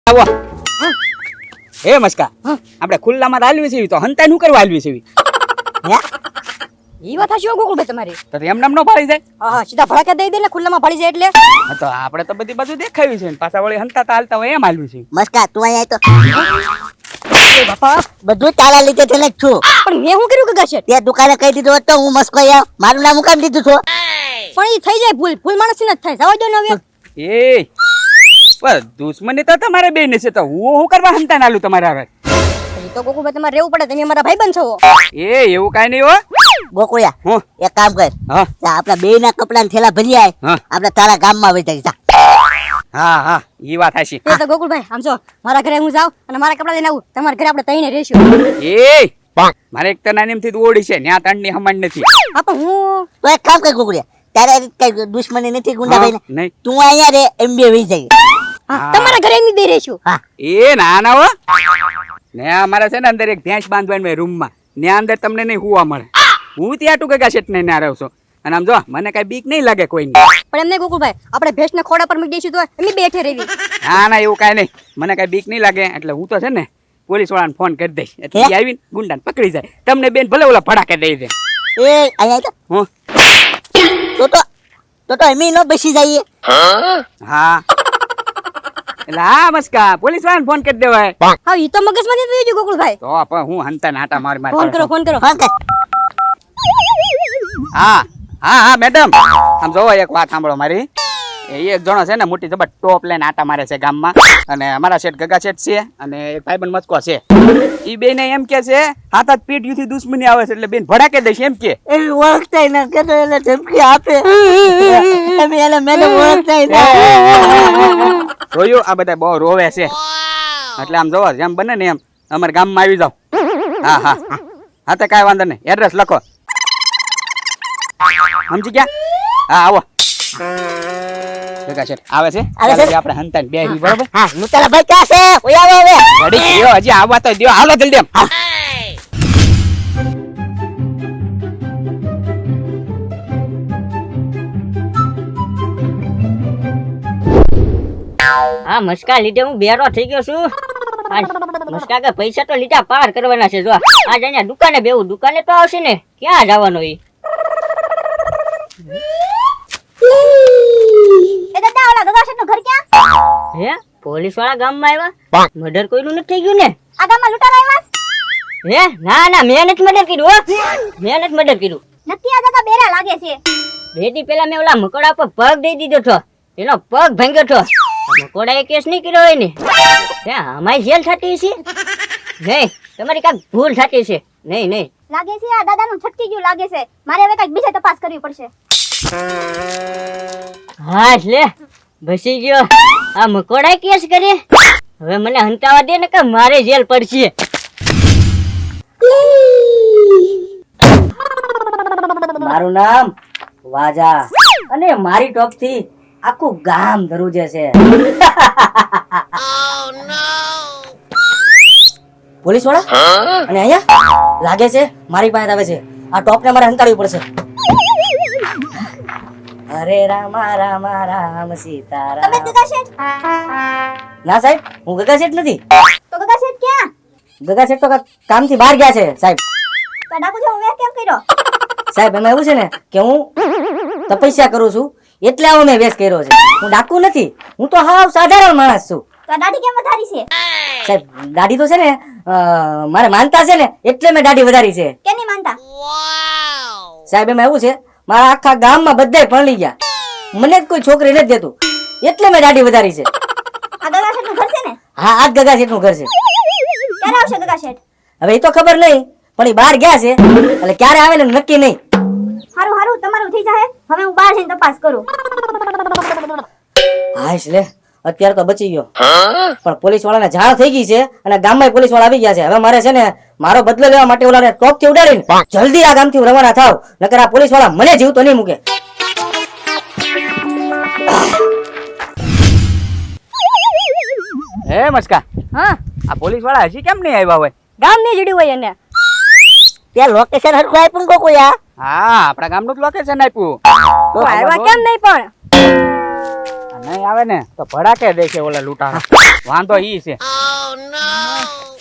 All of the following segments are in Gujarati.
આવો હે મસ્કા આપણે ખુલ્લામાં હાલવી છે તો હંતા નું કરવા હાલવી છે ઈ વાત હાચી ગોકુળભાઈ તમારી. તો એમ નામ નો ભાળી જાય. હા સીધા ભડાકા દઈ દે ને ખુલ્લામાં ભાળી જાય એટલે. હા તો આપણે તો બધી બાજુ દેખાવી છે પાછા વળી હંતા હાલતા હોય એમ હાલવી છે. મસ્કા તું અહીંયા તો બાપા બધું તારા લીધે થઈને જ છું. પણ મેં શું કર્યું ગગા શેઠ? તે દુકાને કહી દીધું હોત તો હું મસ્કો આયા મારું નામ કામ દીધું છો. પણ ઈ થઈ જાય ભૂલ ભૂલ માણસ ને જ થાય. જવા દો ને હવે. એ પર દુશ્મની તો તમારે બેન છે તો હું કરવા હંતા નાલું તમારે હવે. ઈ તો ગોકુળભાઈ તમારે રહેવું પડે. તમે અમારા ભાઈબંધ છો. એ એવું કાઈ નહીં હો. ગોકુળિયા હું એક કામ કર હા આપણા બે ના કપડા ને થેલા ભરી આય હા આપણે તારા ગામમાં વઈ જાય. હા હા ઈ વાત હાચી. એ તો ગોકુળભાઈ આમ જો મારા ઘરે હું જાઉં અને મારા કપડા લઈને આવું. તમારા ઘરે આપણે તઈને રહેશું. એ મારે એક તો નાની થી ઓડી છે ન્યા તણની હમણ નથી. હા પણ હું તો એક કામ કર ગોકુળિયા તારે કઈ દુશ્મની નથી ગુંડા ભાઈ નહીં તું અહીંયા રે એમ બે વઈ જાય. હા તમારા ઘરે એની દઈ રહેશું. હા એ ના ના હો ને અમારે છે ને અંદર એક ભેંસ બાંધવાની રૂમમાં ને અંદર તમને નહીં હુવા મળે. હું ત્યાં ટુકા શેઠ ને ના રહું છું અને આમ જો મને કઈ બીક નહીં લાગે કોઈ પણ એમને ગોકુળભાઈ આપણે ભેંસને ખોડા પર મૂકી દઈશું તો એમની બેઠે રહેવી. ના ના એવું કાંઈ નહીં મને કઈ બીક નહીં લાગે એટલે હું તો છે ને પોલીસ વાળાને ફોન કરી દઈશ એટલે ઈ આવીને ગુંડાને પકડી જાય તમને બેન ભલે ઓલા ભડાકે દઈ દે. એ અહીંયા તો હું તો એમ નો બેસી જઈએ. હા એટલે હા મસ્કા પોલીસ વાળાને ફોન કરી દેવાય. હા ઈ તો મગજમાં નથી ગયું ગોકુળભાઈ. તો પણ હું હંતા નાટા માર માર ફોન કરો ફોન કરો. ફોન કર. હા હા હા મેડમ આમ જોવો એક વાત સાંભળો મારી. એ એક જણો છે ને મોટી જબર ટોપ લઈને આટા મારે છે ગામમાં અને અમારા શેઠ ગગા શેઠ છે અને એક ભાઈબંધ મસ્કો છે. ઈ બેને એમ કે છે હાથ હાથ પેટ યુથી દુશ્મની આવે છે એટલે બેન ભડાકે દઈશ એમ કે. એ ઓળખતા ના કે તો એને ધમકી આપે તમે એને મેડમ ઓળખતા ના. જોયું આ બધા બહુ રોવે છે એટલે આમ જોવો જેમ બને ને એમ અમારા ગામમાં આવી જાવ. હા હા હા તો કાંઈ વાંધો નહીં એડ્રેસ લખો સમજી ગયા. હા આવો ગગા શેઠ આવે છે આપણે હંતાને બેહી બરોબર. હા મુતલા ભાઈ ક્યાં છે ઓય આવો હવે રેડી થયો હજી આવવા તો દયો હાલો જલ્દી એમ. હા મસ્કા લીધે હું બેરો થઈ ગયો છું. મસ્કા કે પૈસા તો લીધા પાર કરવાના છે. જો આજ અહીંયા દુકાને બેવું દુકાને તો આવશે ને ક્યાં જવાનો ઈ. એ દાદા ઓલા ગગા શેઠ નું ઘર ક્યાં? હે પોલીસ વાળા ગામમાં આવ્યા? મર્ડર કોઈનું નથી થઈ ગયું ને? આ ગામમાં લૂંટારા આવ્યા? હે ના ના મેં નથી મર્ડર કર્યું હો. મેં નથી મર્ડર કર્યું. નક્કી આ દાદા બેરા લાગે છે. બે દી પહેલા મેં ઓલા મકોડા પર પગ દઈ દીધો હતો. એનો પગ ભાંગ્યો હતો. મકોડાએ કેસ નહીં કર્યો હોય ને અમારી જેલ થતી છે. નહીં તમારી કાંઈક ભૂલ થતી છે. નહીં નહીં લાગે છે આ દાદાનું છટકી ગયું લાગે છે. મારે હવે કઈક બીજે તપાસ કરવી પડશે. હા લે બસી ગયો. આ મકોડાએ કેસ કરે હવે મને હંતાવા દે ને કે મારે જેલ પડશે. મારું નામ વાજા અને મારી ટોપ થી આખું ગામ ધરુજે છે. પોલીસ વાળા અને અહીંયા લાગે છે મારી પાસે આવે છે. આ ટોપ ને મારે હંતાડવી પડશે. અરે રામા રામા રામ સીતારામ. તમે ગગા શેઠ? ના સાહેબ હું ગગા શેઠ નથી. તો ગગા શેઠ ક્યાં? ગગા શેઠ તો કામથી બહાર ગયા છે સાહેબ. તો ડાકુ જો હવે કેમ કર્યો? સાહેબ એમાં એવું છે ને કે હું તપસ્યા કરું છું એટલે આવો મેં વેશ કર્યો છે. હું ડાકુ નથી. હું તો હાવ સાધારણ માણસ છું. તો દાઢી કેમ વધારી છે? સાહેબ દાઢી તો છે ને મારે માનતા છે ને એટલે મેં દાઢી વધારી છે. કેની માનતા? સાહેબ એમાં એવું છે મારા આખા ગામમાં બધાય પરણી ગયા. મને જ કોઈ છોકરી નથી દેતું એટલે મેં દાઢી વધારી છે. આ ગગા શેઠ નું ઘર છે ને? હા આ જ ગગા શેઠ નું ઘર છે. ક્યારે આવશે ગગા શેઠ? હવે એ તો ખબર નહીં પણ એ બહાર ગયા છે એટલે ક્યારે આવે ને નક્કી નહીં. હારું હારું તમારું થઈ જાય. હવે હું બહાર જઈને તપાસ કરું. હાશ લે અત્યારે તો બચી ગયો પણ પોલીસ વાળાને જાણ થઈ ગઈ છે અને ગામમાં પોલીસ વાળા આવી ગયા છે. હવે મારે છે ને મારો બદલો લેવા માટે ઓલાને ટોપ થી ઉડાડીને જલ્દી આ ગામથી રવાના થાવ નકર આ પોલીસ વાળા મને જીવતો નહીં મૂકે. હે મસ્કા હા આ પોલીસ વાળા હજી કેમ નહીં આવ્યા હોય? ગામ ની જડ્યું હોય એને. ત્યાં લોકેશન હરખું આપ્યું ને ગોકુળિયા? હા આપણા ગામનું જ લોકેશન આપ્યું. તો આવ્યા કેમ નહીં પણ? નહીં આવે ને તો ભડાકે દે છે ઓલા લૂંટારા. વાંધો ઈ છે.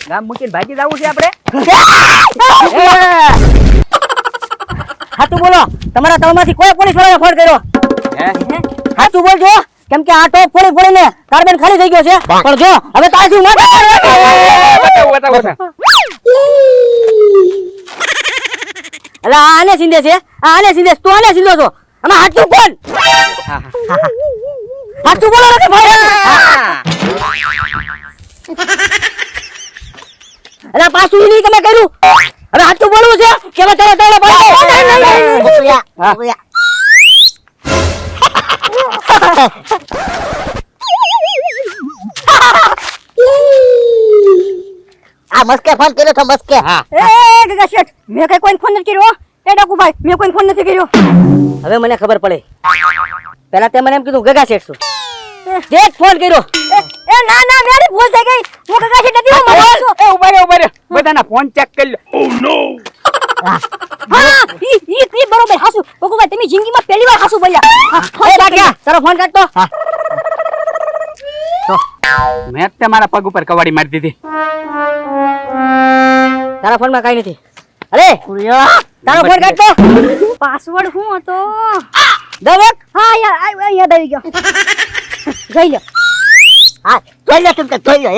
ગામ મૂકીને ભાગી જવું છે આપણે. સાચું બોલો, તમારા તળમાંથી કોઈ પોલીસ વાળાને ફોન કર્યો? હે? સાચું બોલજો, કેમ કે આ ટોપ ફોડીને કાર્બન ખાલી થઈ ગયો છે. પણ જો હવે તારથી માથે બતાવો. અલા આને સિંધે છે, આને સિંધે, તું આને સિંધો છો. આમાં સાચું બોલ. સાચું બોલો નથી ભાઈ. અલા પાછું ઈ નહીં તમે કર્યું. હવે સાચું બોલવું છે કે હવે તળે તળે ભાઈ. ગોકુળિયા, હા. ગોકુળિયા. આ મસ્કે ફોન કર્યો તો મસ્કે. હા. એ ગગા શેઠ, મેં કઈ કોઈને ફોન નથી કર્યો. એ ડાકુભાઈ, મેં કોઈને ફોન નથી કર્યો. હવે મને ખબર પડે. પહેલા તે મને એમ કીધું ગગા શેઠ છું. જે ફોન કર્યો. એ ના ના, મારી ભૂલ થઈ ગઈ. હું ગગા શેઠ નથી, હું મગો છું. એ ઉભા રે. બધાના ફોન ચેક કરી લો. હા, ઈ બરોબર હાસુ. ગગુભાઈ, તમે જિંદગીમાં પહેલી વાર હાસુ બોલ્યા. હા, એ બાક્યા, તારો ફોન કાઢ તો. મેં તે મારા પગ ઉપર કવાડી મારી દીધી. તારા ફોનમાં કાઈ નથી. અરે તારો ફોન કાઢ તો. પાસવર્ડ શું હતો? દવેક. હા યાર, યાદ આવી ગયો. જોઈ લો. હા, જોઈ લો તું તો જોઈ લો.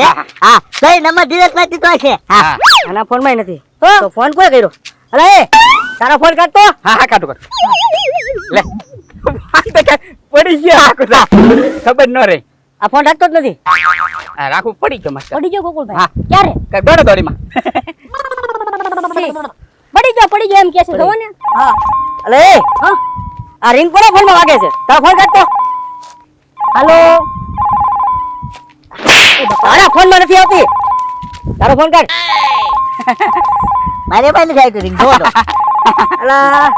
હા, કઈ નંબર ડિલીટ કરી દીધો છે. હા. આના ફોનમાં નથી. તો ફોન કોઈ કર્યો? અરે તારો ફોન કાઢ તો. હા કાઢો. લે. પડી ગયા આખું. ખબર ન રહી. આ ફોન રાખતો જ નથી. હા, રાખવું પડી ગયો મસ્ત. પડી ગયો ગોકુળભાઈ. હા. ક્યારે? કઈ દોડીમાં. પડી ગયો એમ કે છે, જોવો ને. હા. અલે હા. આ રિંગ કોના ફોનમાં વાગે છે? તારો ફોન કાઢ તો. હાલો. તારા ફોનમાં નથી આવતી. તારો ફોન કાઢ. મારે ભાઈ નથી આવી રિંગ જોવો તો. અલા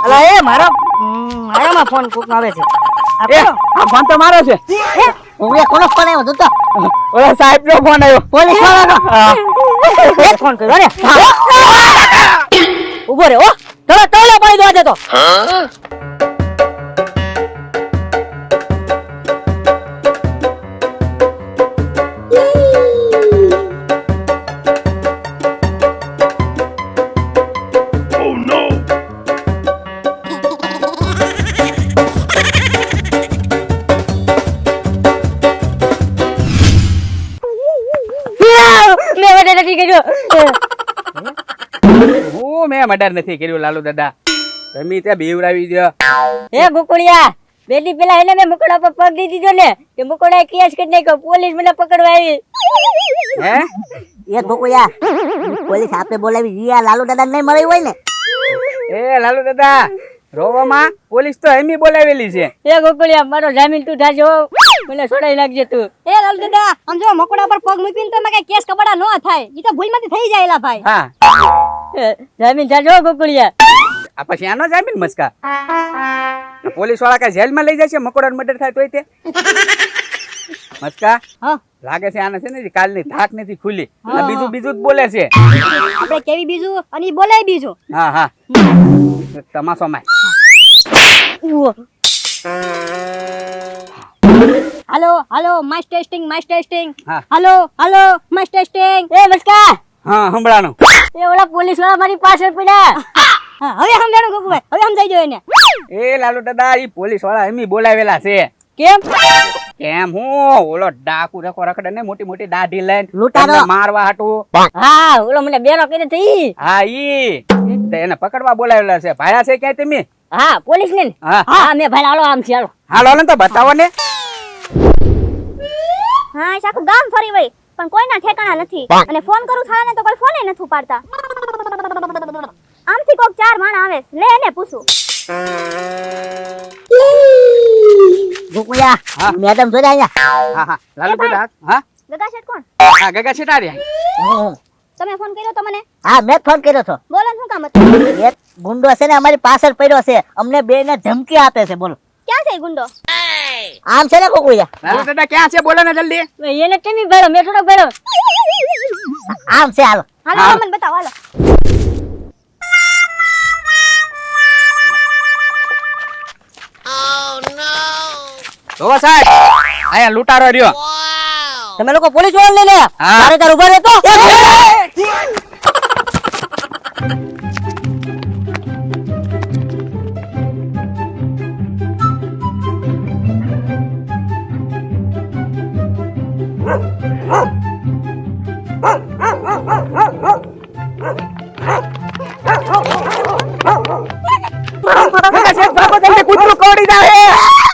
અલા એ મારામાં ફોન કોક આવે છે. એ આ ફોન તો મારો છે. ગોકુળિયા કોનો ફોન આવ્યો તું તો? ઓલા સાહેબ નો ફોન આવ્યો. પોલીસ વાળાનો. એક ફોન કર્યો ને. ઉભો રે. ઓ તળે તળે પાડી દો આજે તો. મેં વડે નથી કર્યો. મેં મર્ડર નથી કર્યું લાલુ દાદા. તમે ત્યાં બીવડાવી દો. એ ગોકુળિયા, બે દી પેલા એને મેં મુકડા પર પગ દી દીધો ને, કે મુકડા કેસ કરી નાખ્યો. પોલીસ મને પકડવા આવી. હે? એ ગોકુળિયા, પોલીસ આપણે બોલાવી રિયા લાલુ દાદા નહીં મળી હોય ને. એ લાલુ દાદા, રોવામાં પોલીસ તો એમી બોલાવેલી છે. એ ગોકુળિયા, મારો જામીન તું થાજો. મને છોડાઈ નાખજે તું. એ લાલ દાદા, આમ જો મકોડા પર પગ મૂકીને તો એમાં કઈ કેસ કબડા ન થાય. ઈ તો ભૂલમાંથી થઈ જાયલા ભાઈ. હા. જામીન થાજો ગોકુળિયા. આ પછી આનો જામીન મસ્કા. પોલીસ વાળા કઈ જેલમાં લઈ જાય છે મકોડાનું મર્ડર થાય તોય તે. મસ્કા. હા. લાગે છે આને છે ને કાલની ધાક નથી ખુલી. આ બીજું જ બોલે છે. આપણે કેવી બીજું અને ઈ બોલાય બીજું. હા હા. તમાશો માં. હાલો માઇસ ટેસ્ટિંગ. હા. હાલો માઇસ ટેસ્ટિંગ. એ મસ્કા, હા હમણાંનું. એ ઓલા પોલીસ વાળા મારી પાછળ પડ્યા. હા, હવે સમજાણું ગોકુભાઈ, હવે સમજાઈ ગયો એને. એ લાલુ દાદા, ઈ પોલીસ વાળા એમી બોલાવેલા છે. કેમ? કેમ હું ઓલો ડાકુ રખો રખડે ને મોટી મોટી દાઢી લઈને લૂંટારો. તમને મારવા હાટું. હા, ઓલો મને બેરો કરી થઈ. હા ઈ તે એને પકડવા બોલાવેલા છે. ભાયા છે ક્યાંય તમે? હા, પોલીસ ને. હા. હા, મેં ભાઈ હાલો આમ છે હાલો. હાલો ને તો બતાવો ને. હા આખું ગામ ફરી વળી પણ કોઈના ઠેકાણા નથી અને ફોન કરું થાળા ને તો કોઈ ફોને નથી ઉપાડતા. આમથી કોક ચાર માણા આવે છે. લે એને પૂછું. ગોકુળિયા, હા. મેડમ જોઈ અહીંયા. હા હા લાલુ દાદા. હા ગગા શેઠ કોણ? હા ગગા છેટા રહ્યા. તમે ફોન કર્યો તો મને? હા, મેં ફોન કર્યો હતો. બોલો ને શું કામ હતું? એક ગુંડો છે ને અમારી પાછળ પડ્યો છે. અમને બે ને ધમકી આપે છે. બોલો. ક્યાં છે એ ગુંડો? આમ છે ને ગોકુળિયા? લાલુ દાદા ક્યાં છે બોલો ને જલ્દી. એને ટેમી ભેળો, મેં થોડો ભેળો. આમ છે. હાલો. હાલો મને બતાવો હાલો. જોવો સાહેબ અહીંયા લૂંટારો રહ્યો. તમે લોકો પોલીસ વાળા લઈને હા. મારે તાર ઉભા રહેતો કૂતરું કરડી જાય.